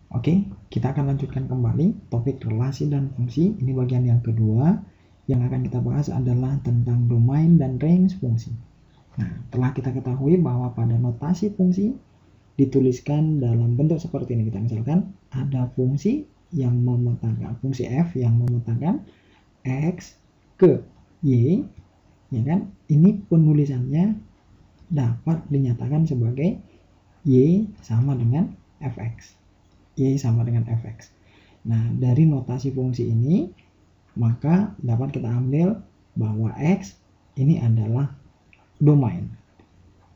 Oke, kita akan lanjutkan kembali topik relasi dan fungsi. Ini bagian yang kedua. Yang akan kita bahas adalah tentang domain dan range fungsi. Nah, telah kita ketahui bahwa pada notasi fungsi dituliskan dalam bentuk seperti ini. Kita misalkan ada fungsi yang memetakan, fungsi f yang memetakan x ke y, ya kan? Ini penulisannya dapat dinyatakan sebagai y sama dengan fx. Y sama dengan fx. Nah, dari notasi fungsi ini, maka dapat kita ambil bahwa x ini adalah domain.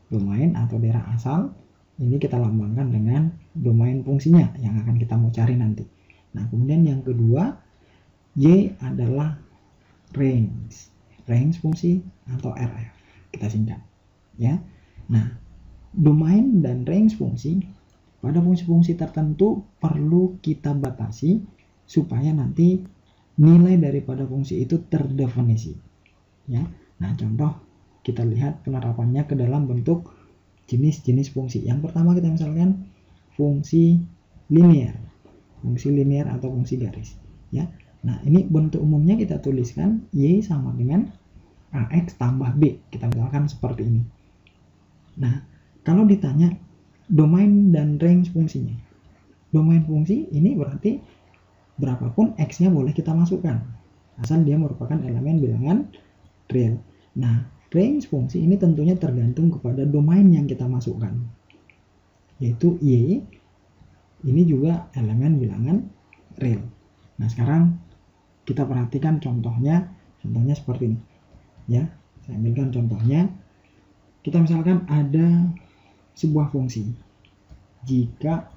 Domain atau daerah asal, ini kita lambangkan dengan domain fungsinya yang akan kita mau cari nanti. Nah, kemudian yang kedua, y adalah range. Range fungsi atau RF. Kita singkat. Ya. Nah, domain dan range fungsi pada fungsi-fungsi tertentu perlu kita batasi supaya nanti nilai daripada fungsi itu terdefinisi. Ya. Nah, contoh kita lihat penerapannya ke dalam bentuk jenis-jenis fungsi. Yang pertama kita misalkan fungsi linear. Fungsi linear atau fungsi garis. Ya. Nah, ini bentuk umumnya kita tuliskan y sama dengan ax tambah b. Kita misalkan seperti ini. Nah, kalau ditanya domain dan range fungsinya. Domain fungsi ini berarti berapapun x-nya boleh kita masukkan. Asal dia merupakan elemen bilangan real. Nah, range fungsi ini tentunya tergantung kepada domain yang kita masukkan. Yaitu y, ini juga elemen bilangan real. Nah, sekarang kita perhatikan contohnya seperti ini. Ya, saya ambilkan contohnya. Kita misalkan ada sebuah fungsi. Jika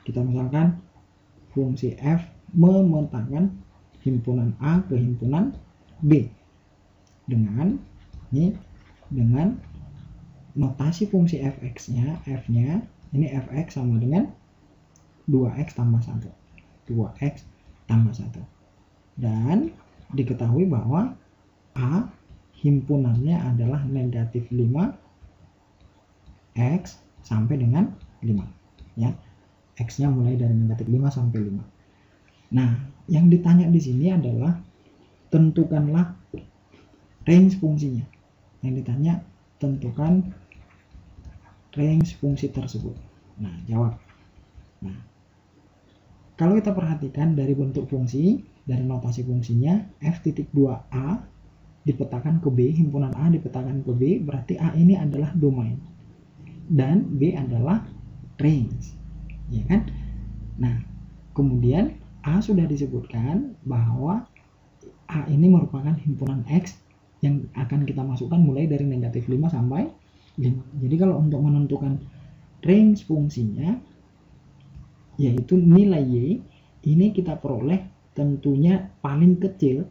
kita misalkan fungsi f memetakan himpunan A ke himpunan B dengan notasi fungsi fx-nya, f-nya ini fx sama dengan 2x tambah 1. 2x tambah 1. Dan diketahui bahwa A himpunannya adalah negatif 5 x sampai dengan 5, ya. X-nya mulai dari negatif 5 sampai 5. Nah, yang ditanya di sini adalah tentukanlah range fungsinya. Yang ditanya tentukan range fungsi tersebut. Nah, jawab. Nah, kalau kita perhatikan dari bentuk fungsi, dari notasi fungsinya, f.2a dipetakan ke B, himpunan A dipetakan ke B, berarti A ini adalah domain. Dan B adalah range, ya kan? Nah, kemudian A sudah disebutkan bahwa A ini merupakan himpunan X yang akan kita masukkan mulai dari negatif 5 sampai 5. Jadi kalau untuk menentukan range fungsinya, yaitu nilai Y, ini kita peroleh tentunya paling kecil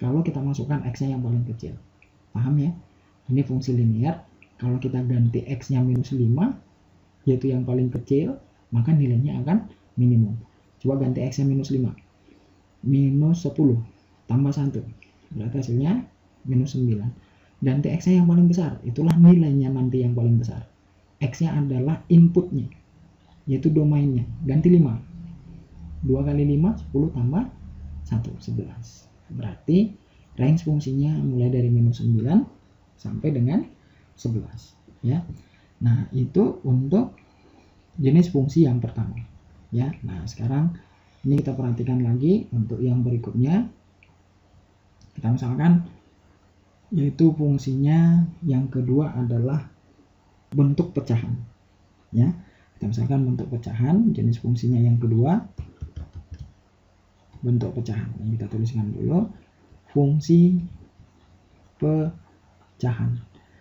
kalau kita masukkan X-nya yang paling kecil. Paham ya? Ini fungsi linear. Kalau kita ganti X-nya minus 5, yaitu yang paling kecil, maka nilainya akan minimum. Coba ganti X-nya minus 5. Minus 10 tambah 1. Berarti hasilnya minus 9. Ganti X-nya yang paling besar. Itulah nilainya nanti yang paling besar. X-nya adalah inputnya, yaitu domainnya. Ganti 5. 2 kali 5, 10 tambah 1, 11. Berarti range fungsinya mulai dari minus 9 sampai dengan 11, ya. Nah, itu untuk jenis fungsi yang pertama, ya. Nah, sekarang ini kita perhatikan lagi untuk yang berikutnya. Kita misalkan yaitu fungsinya yang kedua adalah bentuk pecahan, ya. Kita misalkan bentuk pecahan, jenis fungsinya yang kedua bentuk pecahan. Yang kita tuliskan dulu fungsi pecahan.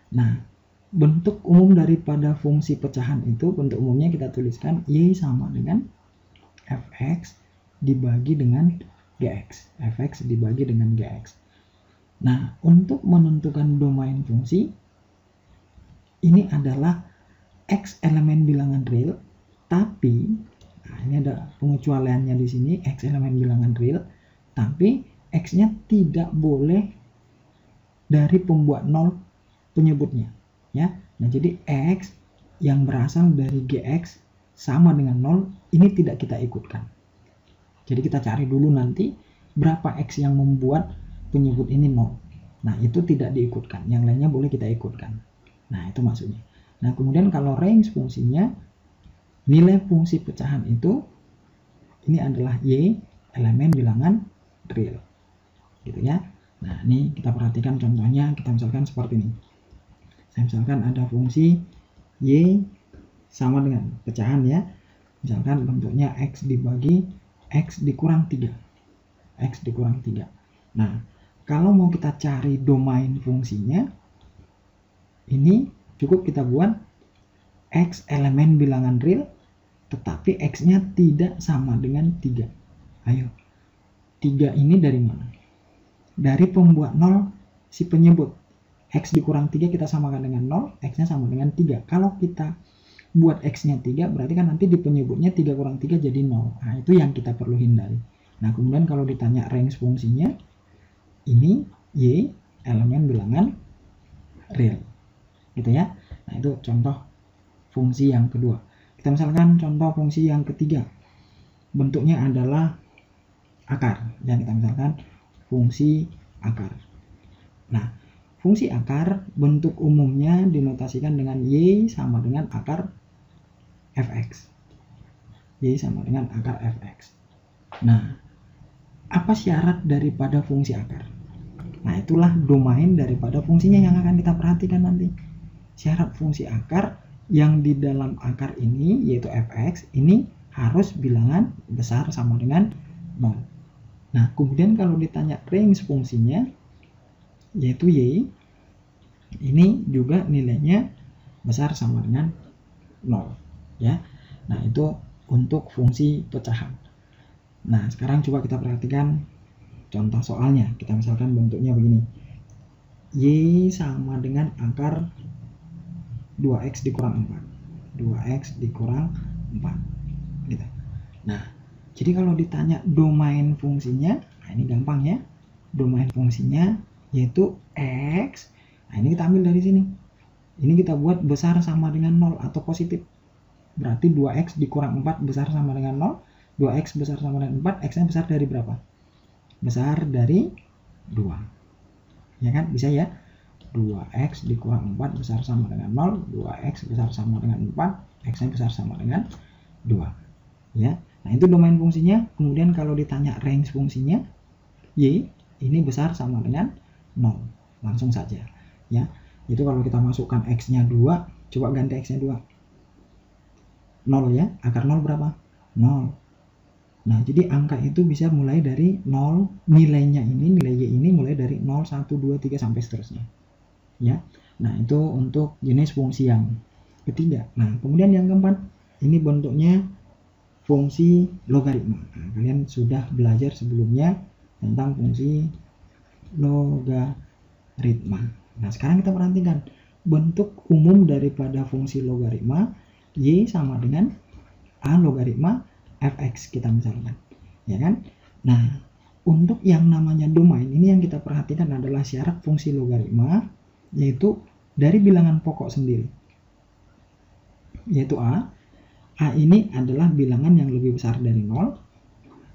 Nah, bentuk umum daripada fungsi pecahan itu, bentuk umumnya kita tuliskan y sama dengan fx dibagi dengan gx. Fx dibagi dengan gx. Nah, untuk menentukan domain fungsi, ini adalah x elemen bilangan real, tapi nah ini ada pengecualiannya di sini, x elemen bilangan real, tapi x-nya tidak boleh dari pembuat 0 penyebutnya, ya. Nah, jadi x yang berasal dari gx sama dengan 0, ini tidak kita ikutkan. Jadi kita cari dulu nanti berapa X yang membuat penyebut ini 0. Nah, itu tidak diikutkan, yang lainnya boleh kita ikutkan. Nah, itu maksudnya. Nah, kemudian kalau range fungsinya, nilai fungsi pecahan itu, ini adalah Y, elemen bilangan real. Gitu ya. Nah, ini kita perhatikan contohnya, kita misalkan seperti ini. Saya misalkan ada fungsi Y sama dengan pecahan ya. Misalkan bentuknya X dibagi X dikurang 3. X dikurang 3. Nah, kalau mau kita cari domain fungsinya, ini cukup kita buat X elemen bilangan real, tetapi X-nya tidak sama dengan 3. Ayo, 3 ini dari mana? Dari pembuat 0 si penyebut. X dikurang 3 kita samakan dengan 0, X-nya sama dengan 3. Kalau kita buat X-nya 3, berarti kan nanti di penyebutnya 3 kurang 3 jadi 0. Nah, itu yang kita perlu hindari. Nah, kemudian kalau ditanya range fungsinya, ini Y, elemen bilangan real. Gitu ya. Nah, itu contoh fungsi yang kedua. Kita misalkan contoh fungsi yang ketiga. Bentuknya adalah akar. Dan kita misalkan fungsi akar. Nah, fungsi akar bentuk umumnya dinotasikan dengan Y sama dengan akar fx. Y sama dengan akar fx. Nah, apa syarat daripada fungsi akar? Nah, itulah domain daripada fungsinya yang akan kita perhatikan nanti. Syarat fungsi akar yang di dalam akar ini, yaitu fx, ini harus bilangan besar sama dengan 0. Nah, kemudian kalau ditanya range fungsinya, yaitu Y, ini juga nilainya besar sama dengan 0. Ya. Nah, itu untuk fungsi pecahan. Nah, sekarang coba kita perhatikan contoh soalnya. Kita misalkan bentuknya begini. Y sama dengan akar 2x dikurang 4. 2x dikurang 4. Gitu. Nah, jadi kalau ditanya domain fungsinya, nah ini gampang ya. Domain fungsinya yaitu x. Nah, ini kita ambil dari sini. Ini kita buat besar sama dengan 0 atau positif. Berarti 2x dikurang 4 besar sama dengan 0. 2x besar sama dengan 4, x-nya besar dari berapa? Besar dari 2. Ya kan? Bisa ya? 2x dikurang 4 besar sama dengan 0. 2x besar sama dengan 4, x-nya besar sama dengan 2. Ya. Nah, itu domain fungsinya. Kemudian kalau ditanya range fungsinya, Y ini besar sama dengan 0. Langsung saja. Ya. Itu kalau kita masukkan x-nya 2, coba ganti x-nya 2. 0 ya. Akar 0 berapa? 0. Nah, jadi angka itu bisa mulai dari 0, nilainya ini, nilai Y ini mulai dari 0, 1, 2, 3, sampai seterusnya. Ya. Nah, itu untuk jenis fungsi yang ketiga. Nah, kemudian yang keempat, ini bentuknya fungsi logaritma. Nah, kalian sudah belajar sebelumnya tentang fungsi logaritma. Nah, sekarang kita perhatikan bentuk umum daripada fungsi logaritma. Y sama dengan A logaritma fx kita misalkan, ya kan? Nah, untuk yang namanya domain ini yang kita perhatikan adalah syarat fungsi logaritma, yaitu dari bilangan pokok sendiri, yaitu A. A ini adalah bilangan yang lebih besar dari 0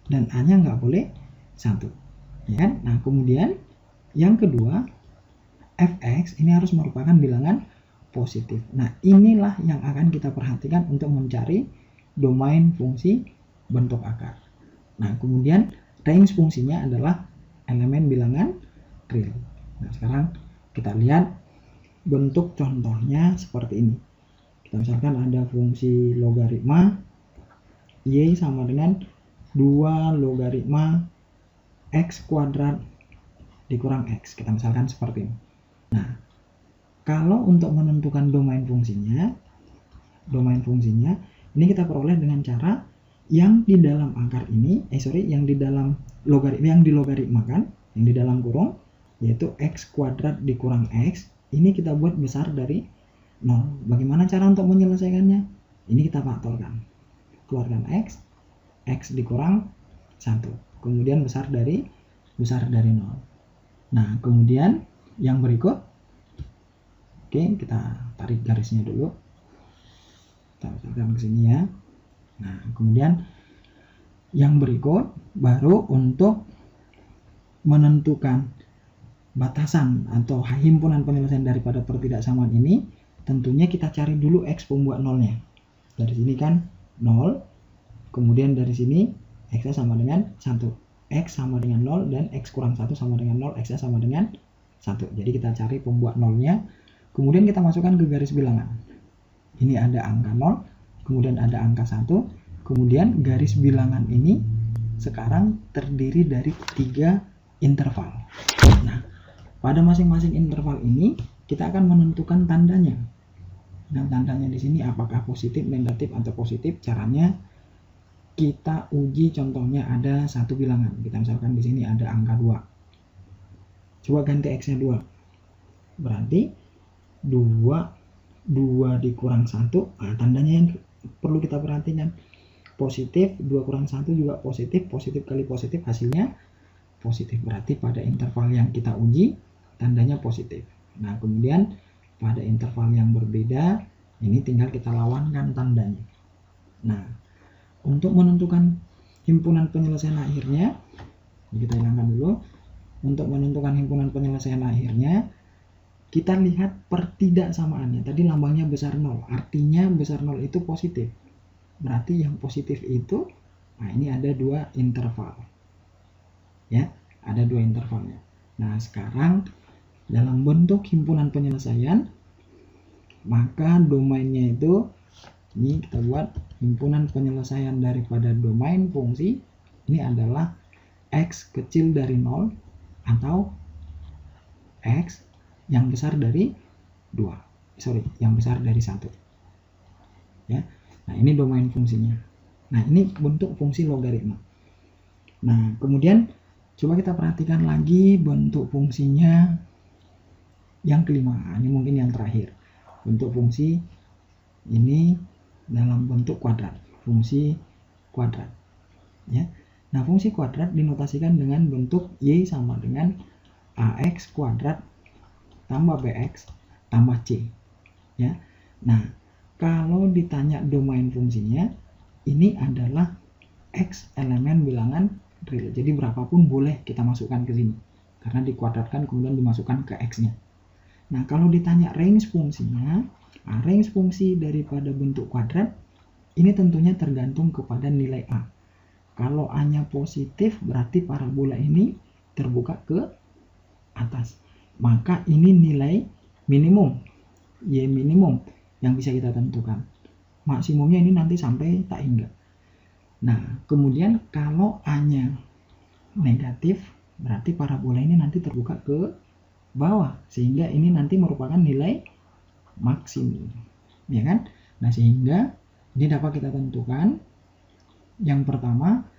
dan A-nya nggak boleh 1, ya kan? Nah, kemudian yang kedua, fx ini harus merupakan bilangan positif. Nah, inilah yang akan kita perhatikan untuk mencari domain fungsi bentuk akar. Nah, kemudian range fungsinya adalah elemen bilangan real. Nah, sekarang kita lihat bentuk contohnya seperti ini. Kita misalkan ada fungsi logaritma Y sama dengan 2 logaritma X kuadrat dikurang X. Kita misalkan seperti ini. Nah, kalau untuk menentukan domain fungsinya ini kita peroleh dengan cara yang di dalam akar ini, yang di dalam logaritma, yang dilogaritmakan, yang di dalam kurung, yaitu X kuadrat dikurang X, ini kita buat besar dari 0. Bagaimana cara untuk menyelesaikannya? Ini kita faktorkan. Keluarkan X, X dikurang 1. Kemudian besar dari 0. Nah, kemudian yang berikut, oke, kita tarik garisnya dulu. Kita misalkan ke sini ya. Nah, kemudian yang berikut baru untuk menentukan batasan atau himpunan penyelesaian daripada pertidaksamaan ini, tentunya kita cari dulu X pembuat nolnya. Dari sini kan 0, kemudian dari sini X sama dengan 1. X sama dengan 0 dan X kurang 1 sama dengan 0, X sama dengan 1. Jadi kita cari pembuat nolnya, kemudian kita masukkan ke garis bilangan. Ini ada angka 0, kemudian ada angka 1, kemudian garis bilangan ini sekarang terdiri dari 3 interval. Nah, pada masing-masing interval ini kita akan menentukan tandanya. Nah, tandanya di sini apakah positif, negatif, atau positif. Caranya kita uji, contohnya ada satu bilangan. Kita misalkan di sini ada angka 2. Coba ganti X-nya 2. Berarti 2 dikurang 1, nah, tandanya yang perlu kita perhatikan positif. 2 kurang 1 juga positif, positif kali positif hasilnya positif. Berarti pada interval yang kita uji tandanya positif. Nah, kemudian pada interval yang berbeda ini tinggal kita lawankan tandanya. Nah, untuk menentukan himpunan penyelesaian akhirnya, kita hilangkan dulu. Untuk menentukan himpunan penyelesaian akhirnya, kita lihat pertidaksamaannya. Tadi lambangnya besar 0, artinya besar 0 itu positif. Berarti yang positif itu, nah ini ada 2 interval. Ya, ada 2 intervalnya. Nah, sekarang dalam bentuk himpunan penyelesaian, maka domainnya itu, ini kita buat himpunan penyelesaian daripada domain fungsi, ini adalah X kecil dari 0 atau X yang besar dari 2. Yang besar dari 1. Ya. Nah, ini domain fungsinya. Nah, ini bentuk fungsi logaritma. Nah, kemudian coba kita perhatikan lagi bentuk fungsinya yang kelima. Ini mungkin yang terakhir. Bentuk fungsi ini dalam bentuk kuadrat. Fungsi kuadrat. Ya. Nah, fungsi kuadrat dinotasikan dengan bentuk Y sama dengan AX kuadrat tambah BX tambah C. Ya. Nah, kalau ditanya domain fungsinya, ini adalah X elemen bilangan real. Jadi berapapun boleh kita masukkan ke sini. Karena dikuadratkan kemudian dimasukkan ke X-nya. Nah, kalau ditanya range fungsinya, range fungsi daripada bentuk kuadrat, ini tentunya tergantung kepada nilai A. Kalau A-nya positif, berarti parabola ini terbuka ke atas. Maka ini nilai minimum, Y minimum yang bisa kita tentukan. Maksimumnya ini nanti sampai tak hingga. Nah, kemudian kalau A-nya negatif, berarti parabola ini nanti terbuka ke bawah, sehingga ini nanti merupakan nilai maksimum. Ya kan? Nah, sehingga ini dapat kita tentukan. Yang pertama,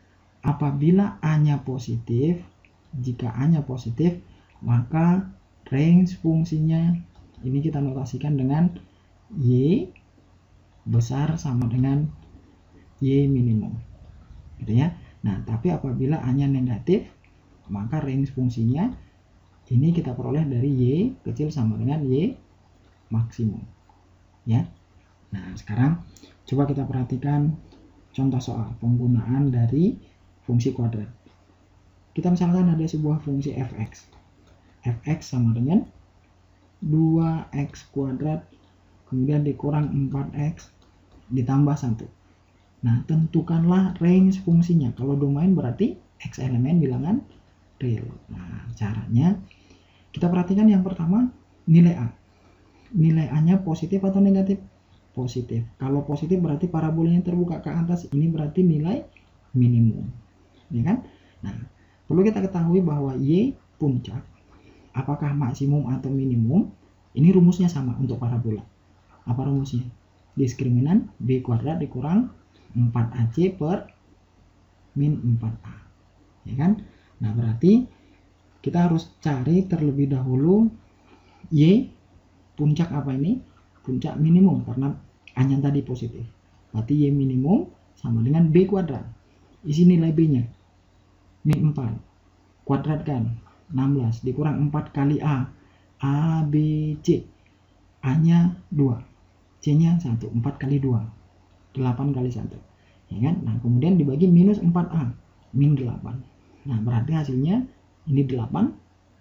apabila A-nya positif, jika A-nya positif, maka range fungsinya ini kita notasikan dengan Y besar sama dengan Y minimum. Gitu ya. Nah, tapi apabila A-nya negatif, maka range fungsinya ini kita peroleh dari Y kecil sama dengan Y maksimum. Ya. Nah, sekarang coba kita perhatikan contoh soal penggunaan dari fungsi kuadrat. Kita misalkan ada sebuah fungsi fx. Fx sama dengan 2x kuadrat kemudian dikurang 4x ditambah 1. Nah, tentukanlah range fungsinya. Kalau domain berarti x elemen bilangan real. Nah, caranya kita perhatikan yang pertama nilai A. Nilai A-nya positif atau negatif? Positif. Kalau positif berarti parabolanya terbuka ke atas. Ini berarti nilai minimum. Ya kan? Nah, perlu kita ketahui bahwa Y puncak, apakah maksimum atau minimum, ini rumusnya sama untuk parabola. Apa rumusnya? Diskriminan B kuadrat dikurang 4AC per min 4A. Ya kan? Nah, berarti kita harus cari terlebih dahulu Y puncak apa ini? Puncak minimum, karena A-nya tadi positif. Berarti Y minimum sama dengan B kuadrat. Isi nilai B-nya. Min 4. Kuadratkan. 16. Dikurang 4 kali A. A, B, C. A-nya 2. C-nya 1. 4 kali 2. 8 kali 1. ya kan? Nah, kemudian dibagi minus 4A, min 8. Nah, berarti hasilnya ini 8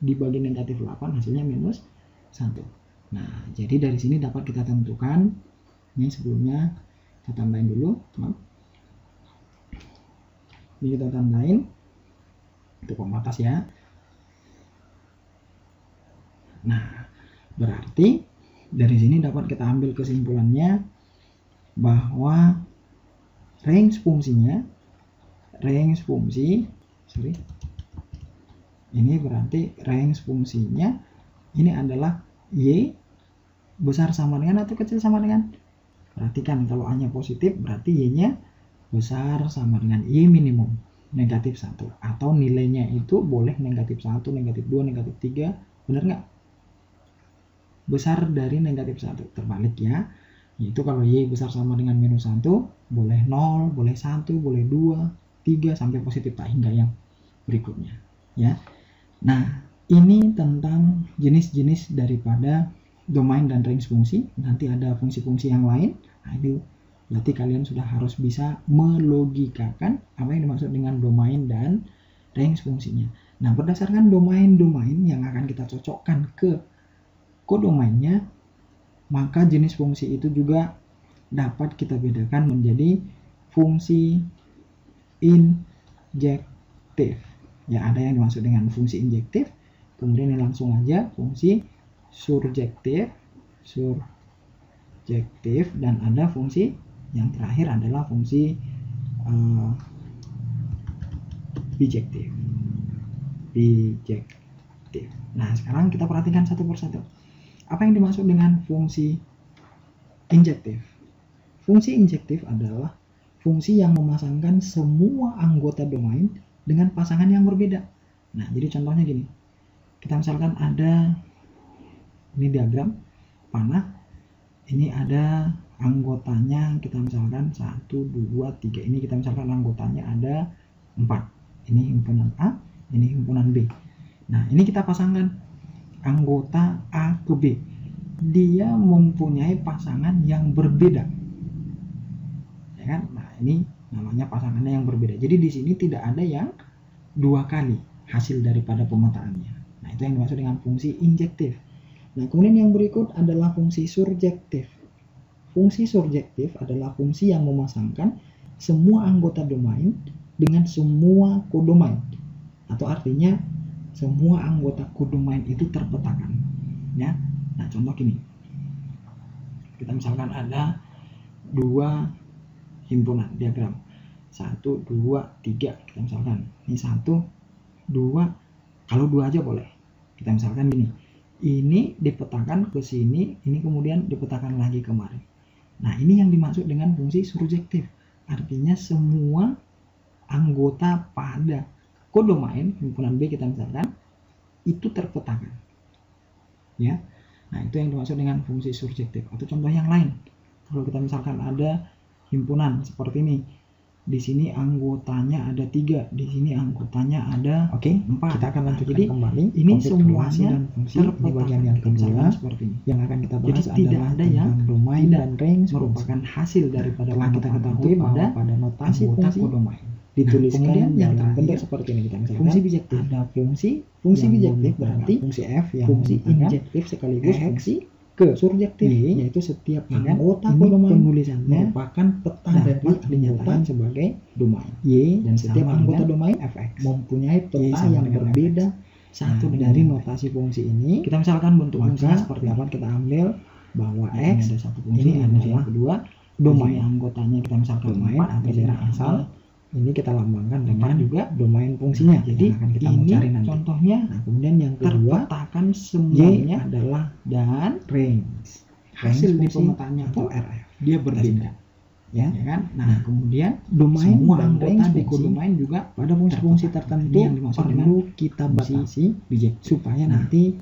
dibagi negatif 8, hasilnya minus 1. Nah, jadi dari sini dapat kita tentukan, ini sebelumnya kita tambahin dulu, teman. Ini kita tambahin untuk pembatas ya. Nah, berarti dari sini dapat kita ambil kesimpulannya bahwa range ini berarti range fungsinya ini adalah Y besar sama dengan atau kecil sama dengan. Perhatikan, kalau A nya positif berarti Y nya besar sama dengan Y minimum negatif 1, atau nilainya itu boleh negatif 1, negatif 2, negatif 3, benar nggak? Besar dari negatif 1, terbalik ya. Itu kalau Y besar sama dengan minus 1, boleh 0, boleh 1, boleh 2, 3, sampai positif tak hingga yang berikutnya ya. Nah, ini tentang jenis-jenis daripada domain dan range fungsi. Nanti ada fungsi-fungsi yang lain. Nah, itu berarti kalian sudah harus bisa melogikakan apa yang dimaksud dengan domain dan range fungsinya. Nah, berdasarkan domain-domain yang akan kita cocokkan ke kodomainnya, maka jenis fungsi itu juga dapat kita bedakan menjadi fungsi injektif. Ya, ada yang dimaksud dengan fungsi injektif, kemudian langsung aja fungsi surjektif, dan ada fungsi yang terakhir adalah fungsi bijektif. Nah, sekarang kita perhatikan satu persatu. Apa yang dimaksud dengan fungsi injektif? Fungsi injektif adalah fungsi yang memasangkan semua anggota domain dengan pasangan yang berbeda. Nah, jadi contohnya gini. Kita misalkan ada ini diagram panah. Ini ada anggotanya, kita misalkan 1, 2, 3. Ini kita misalkan anggotanya ada 4. Ini himpunan A, ini himpunan B. Nah, ini kita pasangkan anggota A ke B. Dia mempunyai pasangan yang berbeda. Ya kan? Nah, ini namanya pasangannya yang berbeda. Jadi di sini tidak ada yang dua kali hasil daripada pemetaannya. Nah, itu yang dimaksud dengan fungsi injektif. Nah, kemudian yang berikut adalah fungsi surjektif. Fungsi surjektif adalah fungsi yang memasangkan semua anggota domain dengan semua kodomain. Atau artinya semua anggota kodomain itu terpetakan. Ya. Nah, contoh gini. Kita misalkan ada 2 himpunan diagram. 1, 2, 3. Kita misalkan ini 1, 2. Kalau 2 aja boleh. Kita misalkan gini. Ini dipetakan ke sini, ini kemudian dipetakan lagi kemari. Nah, ini yang dimaksud dengan fungsi surjektif. Artinya semua anggota pada kodomain himpunan B kita misalkan itu terpetakan. Ya. Nah, itu yang dimaksud dengan fungsi surjektif. Atau contoh yang lain. Kalau kita misalkan ada himpunan seperti ini. Di sini anggotanya ada 3, di sini anggotanya ada 4. Kita akan lanjutkan kembali. Ini semuanya dan fungsi di bagian yang kedua seperti ini. Yang akan kita bahas adalah ada yang domain dan range merupakan hasil daripada kita ketahui pada notasi fungsi kodomain. Dituliskan yang bentuk seperti ini. Kita misalkan fungsi bijektif. Ada fungsi bijektif berarti fungsi F yang fungsi injektif sekaligus fungsi ke surjektif, yaitu setiap anggota kodomain merupakan peta dari dinyatakan sebagai domain Y, dan setiap anggota domain Fx mempunyai peta yang berbeda satu dari notasi fungsi ini. Kita misalkan bentuk fungsinya seperti apa, kita ambil bahwa X ada satu fungsi, ini adalah kedua domain anggotanya, kita misalkan domain atau daerah asal. Ini kita lambangkan dengan juga domain fungsinya. Jadi akan kita ini cari nanti. Contohnya. Nah, kemudian yang kedua terpetakan semuanya adalah dan range. Hasil di pemetaannya atau RF. Dia berbeda. Ya kan? Nah, kemudian domain semua dan range di kodomain juga pada fungsi-fungsi tertentu yang perlu kita batasi supaya nanti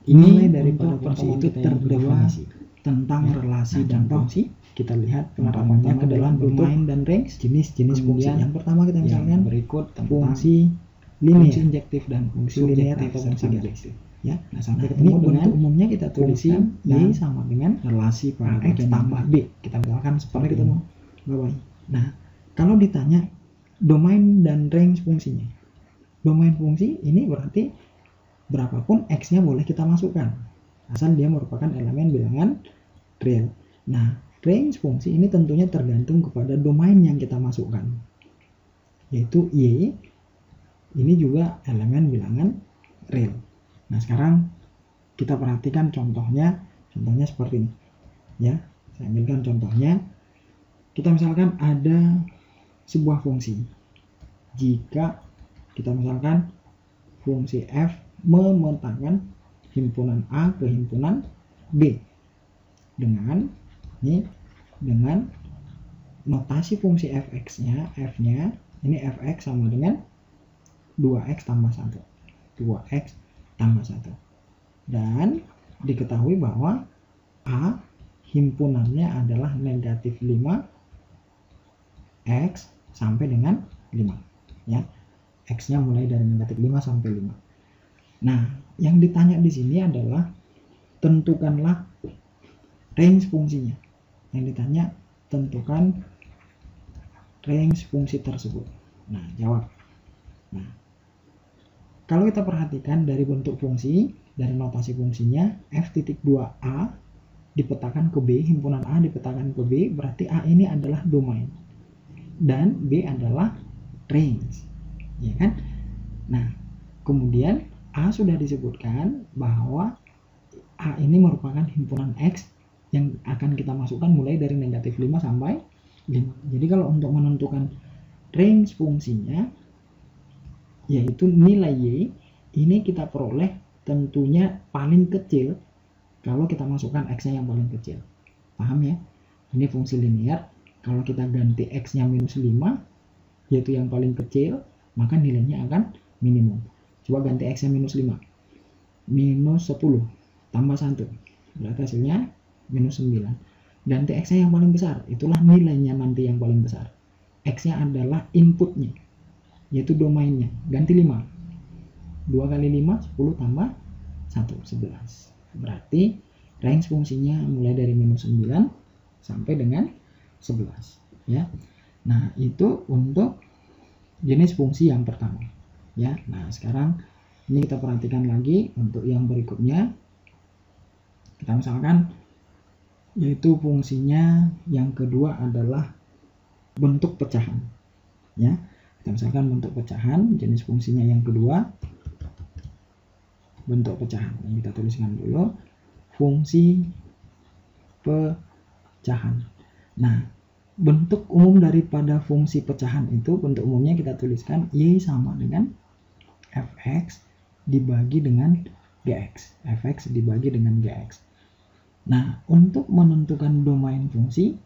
nilai daripada fungsi itu terdefinisi tentang relasi dan fungsi. Kita lihat penerapannya ke dalam domain dan range, jenis-jenis fungsi. Yang pertama kita misalkan berikut fungsi linear, fungsi injektif dan fungsi linear atau fungsi bijektif. Ya, nah sampai ketemu dengan umumnya kita tulisin Y sama dengan relasi pada X tambah B. Kita misalkan seperti ketemu bawah. Nah, kalau ditanya domain dan range fungsinya, domain fungsi ini berarti berapapun x-nya boleh kita masukkan, asal dia merupakan elemen bilangan real. Nah, range fungsi ini tentunya tergantung kepada domain yang kita masukkan, yaitu y, ini juga elemen bilangan real. Nah, sekarang kita perhatikan contohnya seperti ini. Ya, saya ambilkan contohnya. Kita misalkan ada sebuah fungsi. Jika kita misalkan fungsi f memetakan himpunan A ke himpunan B dengan notasi fungsi fx-nya, f-nya ini fx sama dengan 2x tambah 1. 2x tambah 1. Dan diketahui bahwa A himpunannya adalah negatif 5x sampai dengan 5. Ya, x-nya mulai dari negatif 5 sampai 5. Nah, yang ditanya di sini adalah tentukanlah range fungsinya. Yang ditanya tentukan range fungsi tersebut. Nah, jawab. Nah, kalau kita perhatikan dari bentuk fungsi, dari notasi fungsinya, f.2a dipetakan ke B, himpunan A dipetakan ke B, berarti A ini adalah domain. Dan B adalah range. Ya kan? Nah, kemudian A sudah disebutkan bahwa A ini merupakan himpunan X yang akan kita masukkan mulai dari negatif 5 sampai 5. Jadi kalau untuk menentukan range fungsinya, yaitu nilai Y, ini kita peroleh tentunya paling kecil kalau kita masukkan X-nya yang paling kecil. Paham ya? Ini fungsi linear. Kalau kita ganti X-nya minus 5, yaitu yang paling kecil, maka nilainya akan minimum. Coba ganti X-nya minus 5. Minus 10 tambah 1. Berarti hasilnya minus 9. Ganti X-nya yang paling besar. Itulah nilainya nanti yang paling besar. X-nya adalah inputnya, yaitu domainnya. Ganti 5. 2 kali 5, 10 tambah 1, 11. Berarti range fungsinya mulai dari minus 9 sampai dengan 11. Ya. Nah, itu untuk jenis fungsi yang pertama. Ya. Nah, sekarang ini kita perhatikan lagi untuk yang berikutnya. Kita misalkan yaitu fungsinya yang kedua adalah bentuk pecahan. Ya. Kita misalkan bentuk pecahan, jenis fungsinya yang kedua bentuk pecahan. Ini kita tuliskan dulu, fungsi pecahan. Nah, bentuk umum daripada fungsi pecahan itu, bentuk umumnya kita tuliskan Y sama dengan fx dibagi dengan gx. Fx dibagi dengan gx. Nah, untuk menentukan domain fungsi,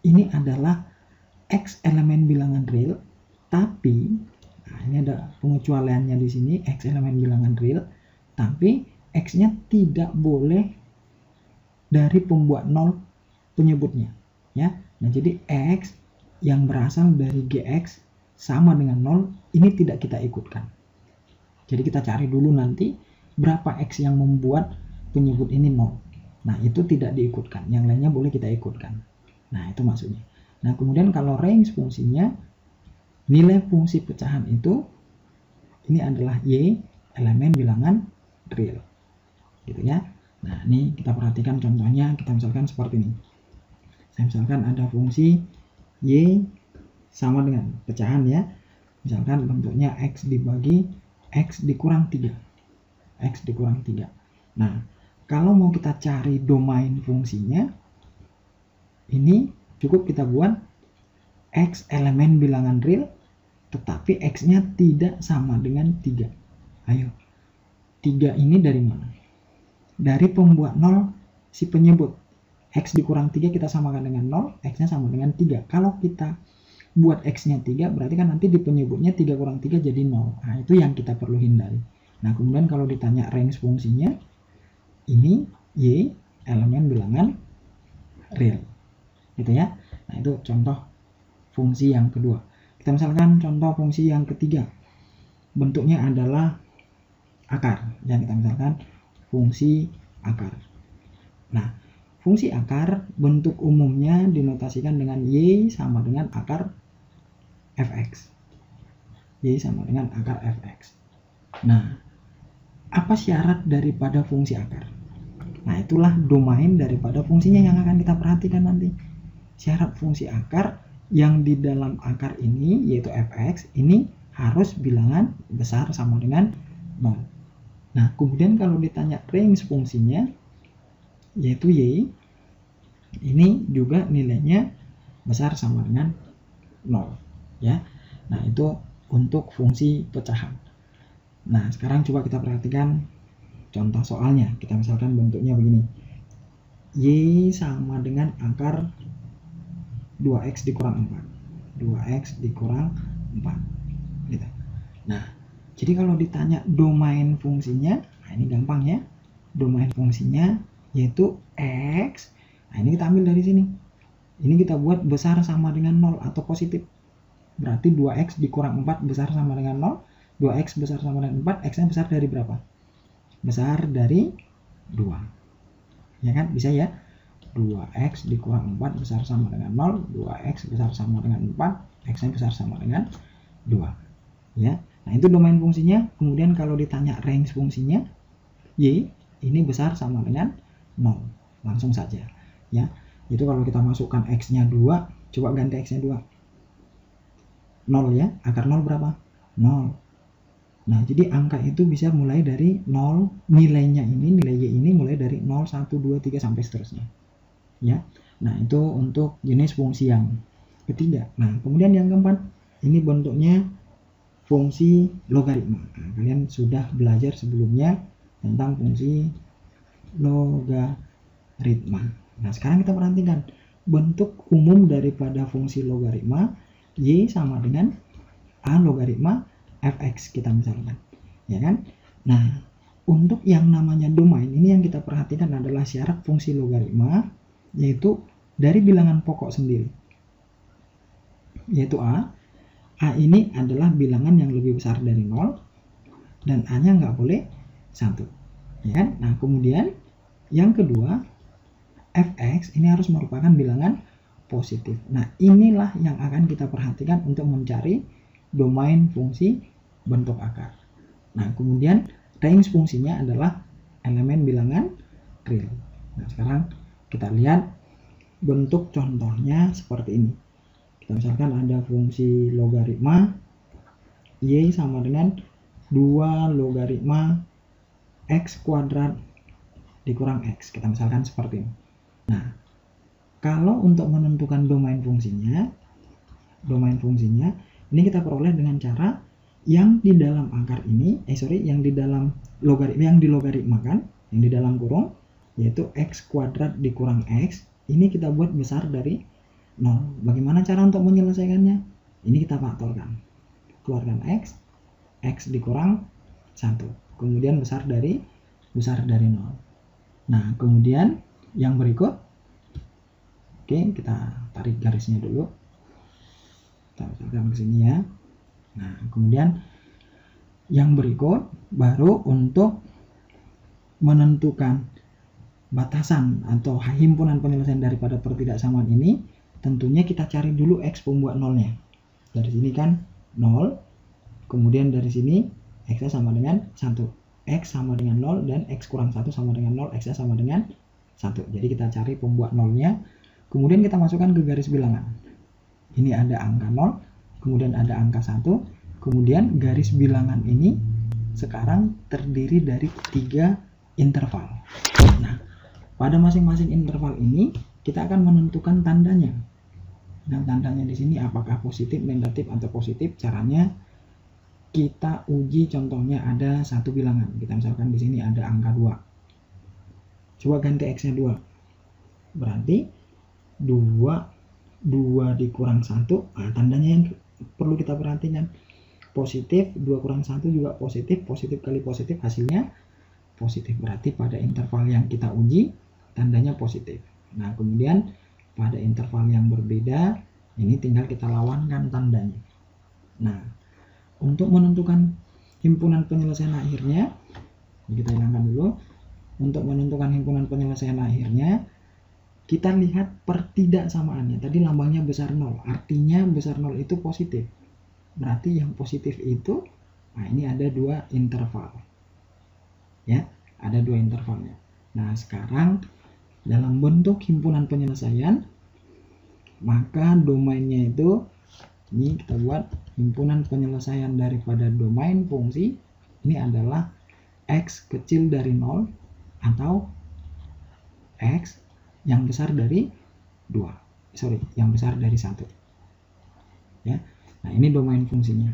ini adalah x elemen bilangan real, tapi nah, ini ada pengecualiannya di sini, x elemen bilangan real, tapi x-nya tidak boleh dari pembuat 0 penyebutnya. Ya, nah jadi x yang berasal dari gx sama dengan 0 ini tidak kita ikutkan. Jadi kita cari dulu nanti berapa x yang membuat penyebut ini 0. Nah, itu tidak diikutkan. Yang lainnya boleh kita ikutkan. Nah, itu maksudnya. Nah, kemudian kalau range fungsinya, nilai fungsi pecahan itu ini adalah Y elemen bilangan real. Gitu ya. Nah, ini kita perhatikan contohnya, kita misalkan seperti ini. Saya misalkan ada fungsi Y sama dengan pecahan ya. Misalkan bentuknya X dibagi X dikurang 3. X dikurang 3. Nah, kalau mau kita cari domain fungsinya, ini cukup kita buat X elemen bilangan real, tetapi X-nya tidak sama dengan 3. Ayo, 3 ini dari mana? Dari pembuat 0 si penyebut. X dikurang 3 kita samakan dengan 0, X-nya sama dengan 3. Kalau kita buat X-nya 3, berarti kan nanti di penyebutnya 3 kurang 3 jadi 0. Nah, itu yang kita perlu hindari. Nah, kemudian kalau ditanya range fungsinya, ini Y elemen bilangan real. Gitu ya. Nah, itu contoh fungsi yang kedua. Kita misalkan contoh fungsi yang ketiga. Bentuknya adalah akar. Yang kita misalkan fungsi akar. Nah, fungsi akar bentuk umumnya dinotasikan dengan Y sama dengan akar fx. Y sama dengan akar fx. Nah, apa syarat daripada fungsi akar? Nah, itulah domain daripada fungsinya yang akan kita perhatikan nanti. Syarat fungsi akar yang di dalam akar ini, yaitu fx, ini harus bilangan besar sama dengan 0. Nah, kemudian kalau ditanya range fungsinya, yaitu Y, ini juga nilainya besar sama dengan 0. Ya. Nah, itu untuk fungsi pecahan. Nah, sekarang coba kita perhatikan contoh soalnya. Kita misalkan bentuknya begini. Y sama dengan akar 2x dikurang 4. 2x dikurang 4. Gitu. Nah, jadi kalau ditanya domain fungsinya, nah ini gampang ya. Domain fungsinya yaitu x. Nah, ini kita ambil dari sini. Ini kita buat besar sama dengan 0 atau positif. Berarti 2x dikurang 4 besar sama dengan 0. 2x besar sama dengan 4, x-nya besar dari berapa? Besar dari 2. Ya kan? Bisa ya? 2x dikurang 4 besar sama dengan 0. 2x besar sama dengan 4, x-nya besar sama dengan 2. Ya. Nah, itu domain fungsinya. Kemudian kalau ditanya range fungsinya, y ini besar sama dengan 0. Langsung saja. Ya. Itu kalau kita masukkan x-nya 2, coba ganti x-nya 2. 0 ya. Akar 0 berapa? 0. Nah, jadi angka itu bisa mulai dari 0, nilainya ini, nilai y ini mulai dari 0, 1, 2, 3 sampai seterusnya. Ya. Nah, itu untuk jenis fungsi yang ketiga. Nah, kemudian yang keempat, ini bentuknya fungsi logaritma. Nah, kalian sudah belajar sebelumnya tentang fungsi logaritma. Nah, sekarang kita perhatikan bentuk umum daripada fungsi logaritma, y sama dengan a logaritma fx kita misalkan, ya kan? Nah, untuk yang namanya domain ini yang kita perhatikan adalah syarat fungsi logaritma, yaitu dari bilangan pokok sendiri, yaitu a ini adalah bilangan yang lebih besar dari 0 dan a nya nggak boleh 1, ya kan? Nah, kemudian yang kedua, fx ini harus merupakan bilangan positif. Nah, inilah yang akan kita perhatikan untuk mencari domain fungsi bentuk akar. Nah, kemudian range fungsinya adalah elemen bilangan real. Nah, sekarang kita lihat bentuk contohnya seperti ini. Kita misalkan ada fungsi logaritma y sama dengan 2 logaritma x kuadrat dikurang x. Kita misalkan seperti ini. Nah, kalau untuk menentukan domain fungsinya ini kita peroleh dengan cara yang di dalam akar ini, yang di dalam logaritma, yang dilogaritmakan, yang di dalam kurung, yaitu x kuadrat dikurang x, ini kita buat besar dari 0. Bagaimana cara untuk menyelesaikannya? Ini kita faktorkan. Keluarkan x dikurang 1. Kemudian besar dari 0. Nah, kemudian yang berikut, oke, kita tarik garisnya dulu. Kita misalkan ke sini ya. Nah, kemudian yang berikut baru untuk menentukan batasan atau himpunan penyelesaian daripada pertidaksamaan ini, tentunya kita cari dulu x pembuat nolnya. Dari sini kan 0, kemudian dari sini x sama dengan 1. X sama dengan 0 dan x kurang 1 sama dengan 0, x sama dengan 1. Jadi kita cari pembuat nolnya, kemudian kita masukkan ke garis bilangan. Ini ada angka 0. Kemudian ada angka 1, kemudian garis bilangan ini sekarang terdiri dari 3 interval. Nah, pada masing-masing interval ini kita akan menentukan tandanya. Dan tandanya di sini apakah positif, negatif, atau positif. Caranya kita uji, contohnya ada satu bilangan. Kita misalkan di sini ada angka 2. Coba ganti x-nya 2. Berarti 2 dikurang 1, nah, tandanya yang perlu kita perhatikan positif. 2 kurang 1 juga positif, positif kali positif hasilnya positif, berarti pada interval yang kita uji tandanya positif. Nah, kemudian pada interval yang berbeda ini tinggal kita lawankan tandanya. Nah, untuk menentukan himpunan penyelesaian akhirnya, kita hilangkan dulu. Untuk menentukan himpunan penyelesaian akhirnya, kita lihat pertidaksamaannya. Tadi lambangnya besar 0, artinya besar 0 itu positif. Berarti yang positif itu, nah ini ada 2 interval. Ya, ada 2 intervalnya. Nah, sekarang dalam bentuk himpunan penyelesaian, maka domainnya itu, ini kita buat himpunan penyelesaian daripada domain fungsi, ini adalah X kecil dari 0 atau X yang besar dari 2. Yang besar dari 1. Ya. Nah, ini domain fungsinya.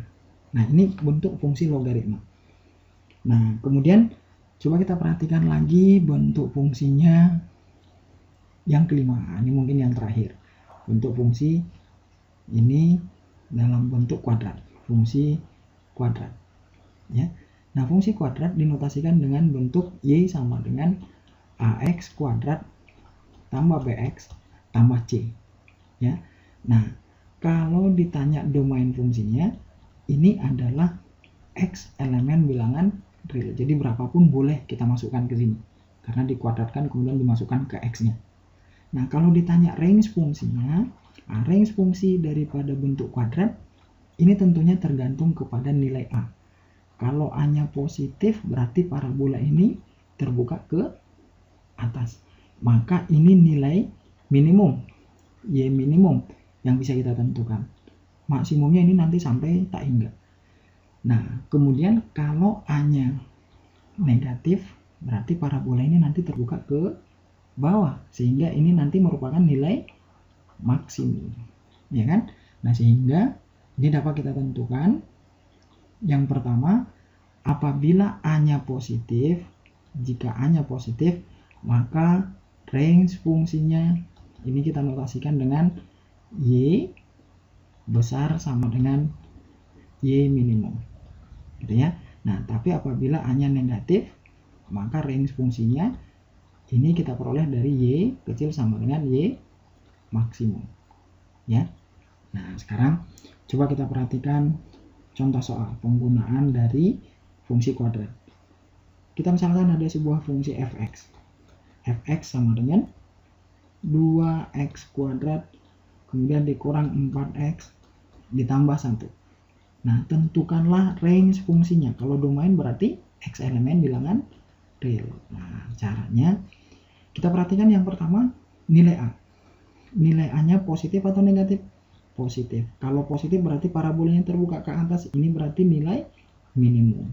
Nah, ini bentuk fungsi logaritma. Nah, kemudian coba kita perhatikan lagi bentuk fungsinya yang kelima. Ini mungkin yang terakhir. Bentuk fungsi ini dalam bentuk kuadrat. Fungsi kuadrat. Ya. Nah, fungsi kuadrat dinotasikan dengan bentuk Y sama dengan AX kuadrat tambah BX tambah C. Ya. Nah, kalau ditanya domain fungsinya, ini adalah X elemen bilangan real. Jadi berapapun boleh kita masukkan ke sini. Karena dikuadratkan kemudian dimasukkan ke X-nya. Nah, kalau ditanya range fungsinya, range fungsi daripada bentuk kuadrat, ini tentunya tergantung kepada nilai A. Kalau A-nya positif, berarti parabola ini terbuka ke atas. Maka ini nilai minimum, Y minimum yang bisa kita tentukan. Maksimumnya ini nanti sampai tak hingga. Nah, kemudian kalau A-nya negatif, berarti parabola ini nanti terbuka ke bawah. Sehingga ini nanti merupakan nilai maksimum. Ya kan? Nah, sehingga ini dapat kita tentukan. Yang pertama, apabila A-nya positif, jika A-nya positif, maka range fungsinya ini kita notasikan dengan Y besar sama dengan Y minimum. Gitu ya. Nah, tapi apabila A-nya negatif, maka range fungsinya ini kita peroleh dari Y kecil sama dengan Y maksimum. Ya. Nah, sekarang coba kita perhatikan contoh soal penggunaan dari fungsi kuadrat. Kita misalkan ada sebuah fungsi fx. Fx sama dengan 2x kuadrat kemudian dikurang 4x ditambah 1. Nah, tentukanlah range fungsinya. Kalau domain berarti x elemen bilangan real. Nah, caranya kita perhatikan yang pertama nilai A. Nilai A-nya positif atau negatif? Positif. Kalau positif berarti parabolanya terbuka ke atas. Ini berarti nilai minimum.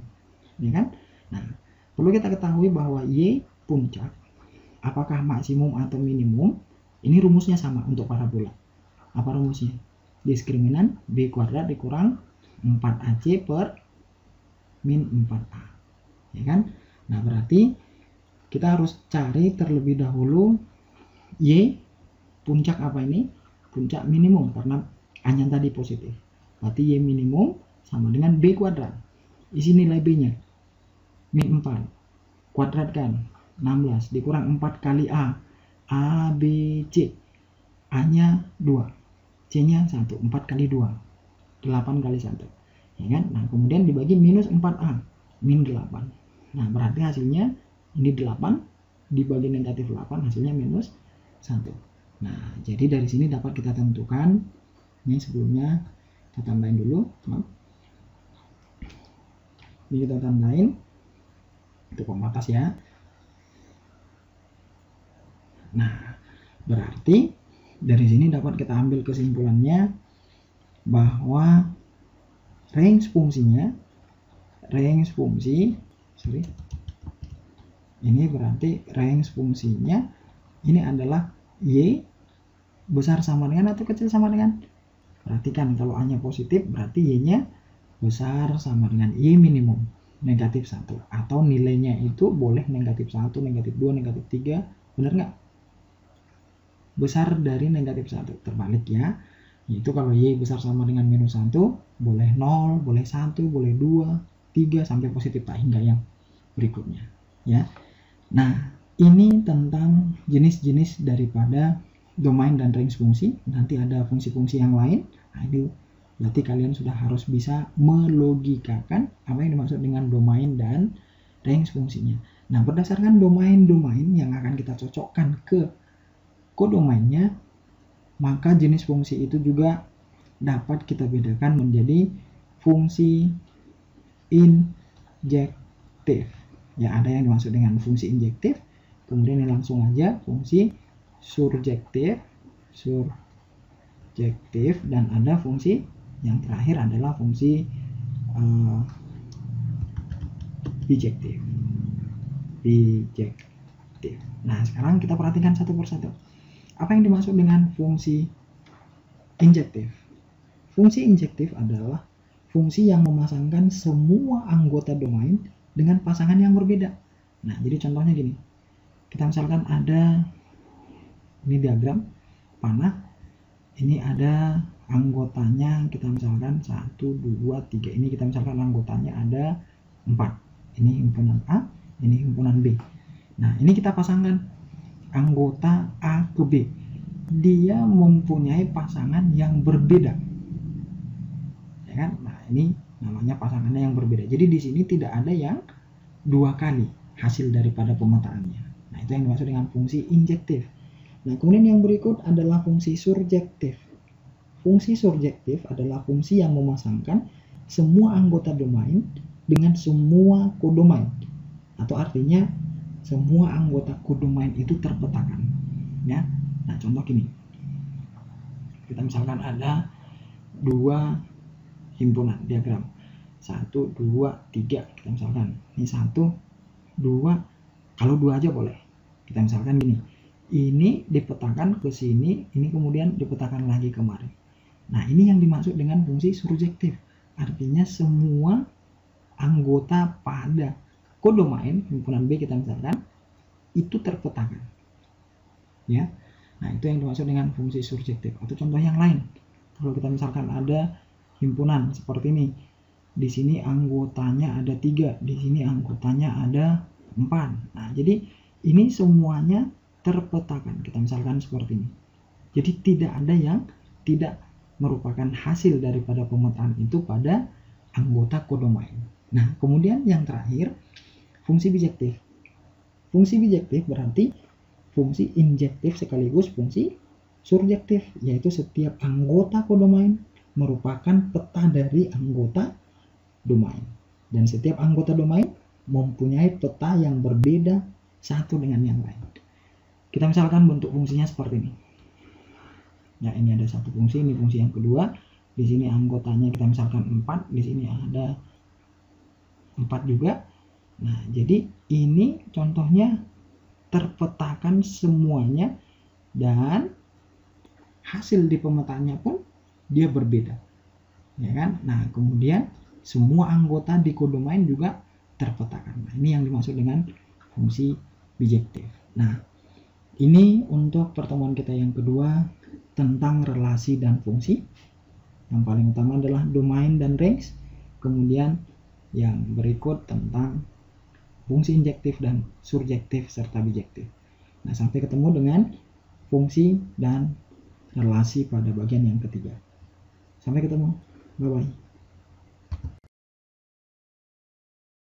Ya kan? Nah, perlu kita ketahui bahwa Y puncak apakah maksimum atau minimum? Ini rumusnya sama untuk parabola. Apa rumusnya? Diskriminan B kuadrat dikurang 4AC per min 4A. Ya kan? Nah, berarti kita harus cari terlebih dahulu Y puncak apa ini? Puncak minimum karena A-nya tadi positif. Berarti Y minimum sama dengan B kuadrat. Isi nilai B-nya min 4. Kuadratkan 16 dikurang 4 kali A. A, B, C. A-nya 2. C-nya 1. 4 kali 2. 8 kali 1. Ya kan? Nah, kemudian dibagi minus 4A. Min 8. Nah, berarti hasilnya ini 8 dibagi negatif 8 hasilnya minus 1. Nah, jadi dari sini dapat kita tentukan. Ini sebelumnya kita tambahin dulu. Ini kita tambahin untuk pembatas ya. Nah, berarti dari sini dapat kita ambil kesimpulannya bahwa range fungsi ini berarti range fungsinya ini adalah Y besar sama dengan atau kecil sama dengan. Perhatikan kalau A-nya positif berarti Y-nya besar sama dengan Y minimum negatif 1 atau nilainya itu boleh negatif 1, negatif 2, negatif 3, benar nggak? Besar dari negatif 1, terbalik ya. Itu kalau Y besar sama dengan minus 1, boleh 0, boleh 1, boleh 2, 3, sampai positif tak hingga yang berikutnya. Ya. Nah, ini tentang jenis-jenis daripada domain dan range fungsi. Nanti ada fungsi-fungsi yang lain. Nah, itu berarti kalian sudah harus bisa melogikakan apa yang dimaksud dengan domain dan range fungsinya. Nah, berdasarkan domain-domain yang akan kita cocokkan ke kodomainnya, maka jenis fungsi itu juga dapat kita bedakan menjadi fungsi injektif. Ya, ada yang dimaksud dengan fungsi injektif, kemudian ini langsung aja fungsi surjektif, dan ada fungsi yang terakhir adalah fungsi bijektif. Nah, sekarang kita perhatikan satu persatu. Apa yang dimaksud dengan fungsi injektif? Fungsi injektif adalah fungsi yang memasangkan semua anggota domain dengan pasangan yang berbeda. Nah, jadi contohnya gini. Kita misalkan ada ini diagram panah. Ini ada anggotanya, kita misalkan 1, 2, 3. Ini kita misalkan anggotanya ada 4. Ini himpunan A, ini himpunan B. Nah, ini kita pasangkan anggota A ke B. Dia mempunyai pasangan yang berbeda. Ya kan? Nah, ini namanya pasangannya yang berbeda. Jadi di sini tidak ada yang 2 kali hasil daripada pemetaannya. Nah, itu yang dimaksud dengan fungsi injektif. Nah, kemudian yang berikut adalah fungsi surjektif. Fungsi surjektif adalah fungsi yang memasangkan semua anggota domain dengan semua kodomain. Atau artinya semua anggota kodomain itu terpetakan. Ya. Nah, contoh gini. Kita misalkan ada 2 himpunan diagram. 1, 2, 3. Kita misalkan ini 1, 2. Kalau 2 aja boleh. Kita misalkan gini. Ini dipetakan ke sini, ini kemudian dipetakan lagi kemari. Nah, ini yang dimaksud dengan fungsi surjektif. Artinya semua anggota pada kodomain himpunan B kita misalkan itu terpetakan. Ya. Nah, itu yang dimaksud dengan fungsi surjektif. Atau contoh yang lain. Kalau kita misalkan ada himpunan seperti ini. Di sini anggotanya ada 3, di sini anggotanya ada 4. Nah, jadi ini semuanya terpetakan. Kita misalkan seperti ini. Jadi tidak ada yang tidak merupakan hasil daripada pemetaan itu pada anggota kodomain. Nah, kemudian yang terakhir, fungsi bijektif. Fungsi bijektif berarti fungsi injektif sekaligus fungsi surjektif, yaitu setiap anggota kodomain merupakan peta dari anggota domain. Dan setiap anggota domain mempunyai peta yang berbeda satu dengan yang lain. Kita misalkan bentuk fungsinya seperti ini. Ya, ini ada satu fungsi, ini fungsi yang kedua. Di sini anggotanya kita misalkan 4, di sini ada 4 juga. Nah, jadi ini contohnya terpetakan semuanya dan hasil di pemetaannya pun dia berbeda. Ya kan? Nah, kemudian semua anggota di kodomain juga terpetakan. Nah, ini yang dimaksud dengan fungsi bijektif. Nah, ini untuk pertemuan kita yang kedua tentang relasi dan fungsi. Yang paling utama adalah domain dan range. Kemudian yang berikut tentang fungsi injektif dan surjektif serta bijektif. Nah, sampai ketemu dengan fungsi dan relasi pada bagian yang ketiga. Sampai ketemu. Bye-bye.